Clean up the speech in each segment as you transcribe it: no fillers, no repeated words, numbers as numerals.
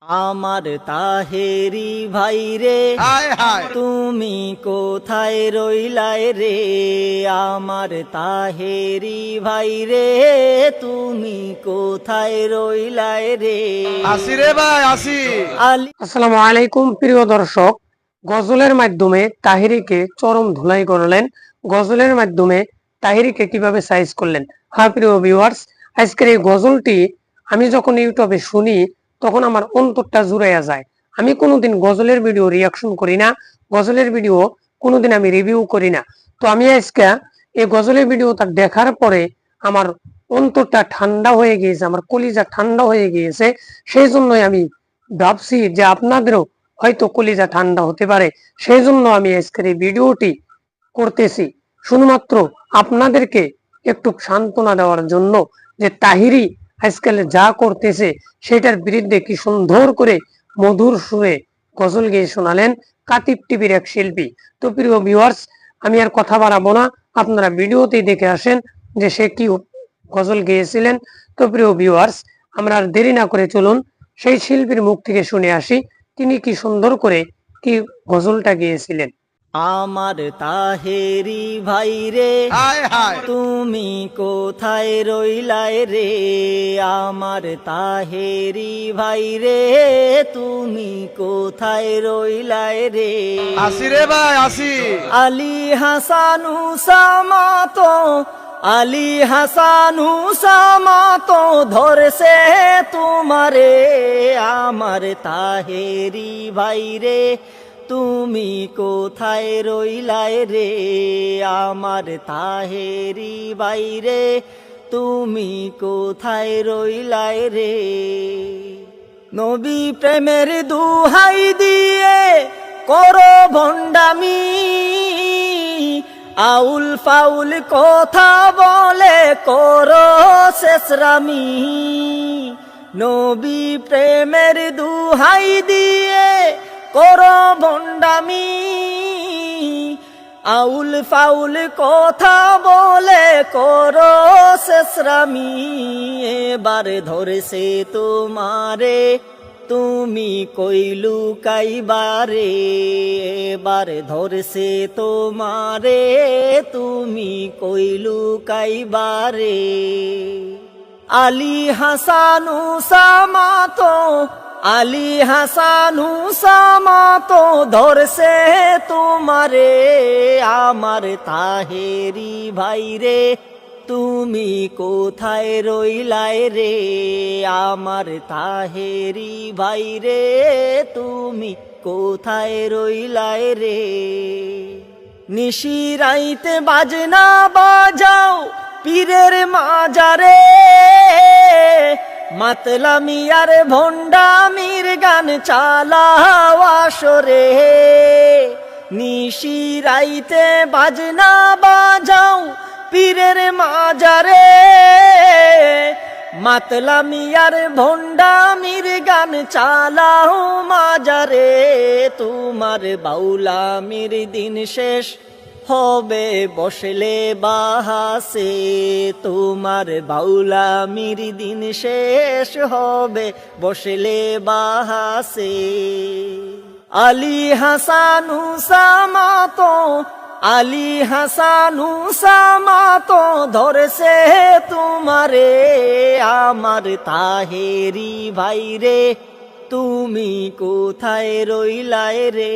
আমার তাহেরি ভাই রে তুমি কোথায় রইলাই রে, আমার তাহেরি ভাই রে তুমি কোথায় রইলাই রে। আসি রে ভাই আসি। আসসালামু আলাইকুম প্রিয় দর্শক, গজলের মাধ্যমে তাহিরিকে চরম ধুলাই করলেন, গজলের মাধ্যমে তাহিরিকে কিভাবে সাইজ করলেন। হ্যাঁ প্রিয় ভিউয়ার্স, আজকের এই গজলটি আমি যখন ইউটিউবে শুনি তখন আমার অন্তরটা জুড়াইয়া যায়। আমি কোনোদিন গজলের ভিডিও রিয়াকশন করি না, গজলের ভিডিও কোনোদিন আমি রিভিউ করি না। তো আমি আজকে এই গজলের ভিডিওটা দেখার পরে আমার অন্তরটা ঠান্ডা হয়ে গিয়েছে, আমার কলিজা ঠান্ডা হয়ে গিয়েছে। সেই জন্যই আমি ভাবছি যে আপনাদেরও হয়তো কলিজা ঠান্ডা হতে পারে, সেই জন্য আমি আজকের এই ভিডিওটি করতেছি শুধুমাত্র আপনাদেরকে একটু সান্ত্বনা দেওয়ার জন্য, যে তাহিরি আজকাল যা করতেছে সেটার বিরুদ্ধে কি সুন্দর করে মধুর সুরে গজল গেয়ে শোনালেন কাতিব টিভির এক শিল্পী। তো প্রিয় ভিউয়ার্স, আমি আর কথা বাড়াবো না, আপনারা ভিডিওতেই দেখে আসেন যে সে কি গজল গেয়েছিলেন। তো প্রিয় ভিউয়ার্স, আমরা আর দেরি না করে চলুন সেই শিল্পীর মুখ থেকে শুনে আসি তিনি কি সুন্দর করে কি গজলটা গেয়েছিলেন। আমার তাহেরি ভাই রে তুমি কোথায় রইলাই রে, আমার তাহেরি ভাই রে তুমি কোথায় রইলাই রে। আসি রে ভাই আসি। আলী হাসান উসামা তো, আলী হাসান উসামা তো ধরছে তোমারে, আমার তাহেরি ভাই রে তুমি কোথায় রইলাই রে, আমার তাহেরি ভাই রে তুমি কোথায় রইলাই রে। নবী প্রেমের দুহাই দিয়ে করো ভণ্ডামি, আউল ফাউল কথা বলে করো শেষরামি। নবী প্রেমের দুহাই দিয়ে করো ভণ্ডামি, আউল ফাউল কথা বলে করো শেষরামি। এবার ধরেছে তোমারে তুমি কইলু কাইবারে, এবার ধরছে তোমারে তুমি কইলু কাইবারে। আলী হাসান উসামা তো, আলী হাসান উসামা তো ধরছে তোমারে, আমার তাহেরি ভাই রে তুমি কোথায় রইলাই রে, আমার তাহেরি ভাই রে তুমি কোথায় রইলাই রে। নিশিরাইতে বাজনা বাজাও পীরের মাজারে, মাতলামি আর ভণ্ডামির গান চালাও আসরে। নিশিরাইতে বাজনা বাজাও পীরের মাজারে, মাতলামি আর ভণ্ডামির গান চালাও মাজারে। তোমার বাউলামির দিন শেষ হবে বসলে বাহাসে, তোমার বাউলামির দিন শেষ হবে বসলে বাহাসে। আলী হাসান উসামা তো, আলী হাসান উসামা তো ধরছে তোমারে, আমার তাহেরি ভাই রে তুমি কোথায় রইলাই রে,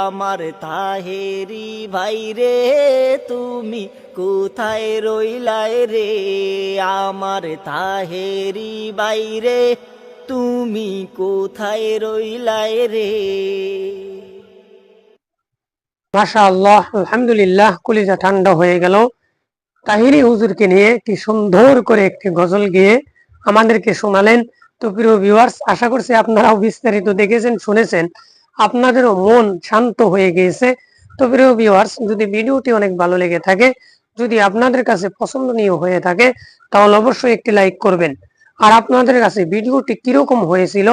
আমার তাহেরি ভাই রে তুমি কোথায় রইলাই রে, আমার তাহেরি ভাই রে তুমি কোথায় রইলাই রে। মাশাআল্লাহ, আলহামদুলিল্লাহ, কলিজা ঠান্ডা হয়ে গেল। তাহিরি হুজুরকে নিয়ে কি সুন্দর করে একটি গজল গেয়ে আমাদেরকে শোনালেন। তো প্রিয় ভিউয়ার্স, আশা করছি আপনারাও বিস্তারিত দেখেছেন, শুনেছেন, আপনাদেরও মন শান্ত হয়ে গিয়েছে। তো প্রিয় ভিউয়ার্স, যদি ভিডিওটি অনেক ভালো লেগে থাকে, যদি আপনাদের কাছে পছন্দনীয় হয়ে থাকে, তাহলে অবশ্যই একটি লাইক করবেন। আর আপনাদের কাছে ভিডিওটি কিরকম হয়েছিল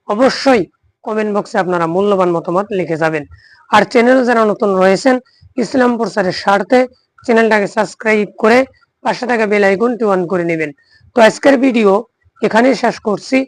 অবশ্যই কমেন্ট বক্সে আপনারা মূল্যবান মতামত লিখে যাবেন। আর চ্যানেল যারা নতুন রয়েছেন, ইসলাম প্রচারের স্বার্থে চ্যানেলটাকে সাবস্ক্রাইব করে পাশে থাকা বেল আইকনটি অন করে নেবেন। তো আজকের ভিডিও এখানেই শেষ করছি।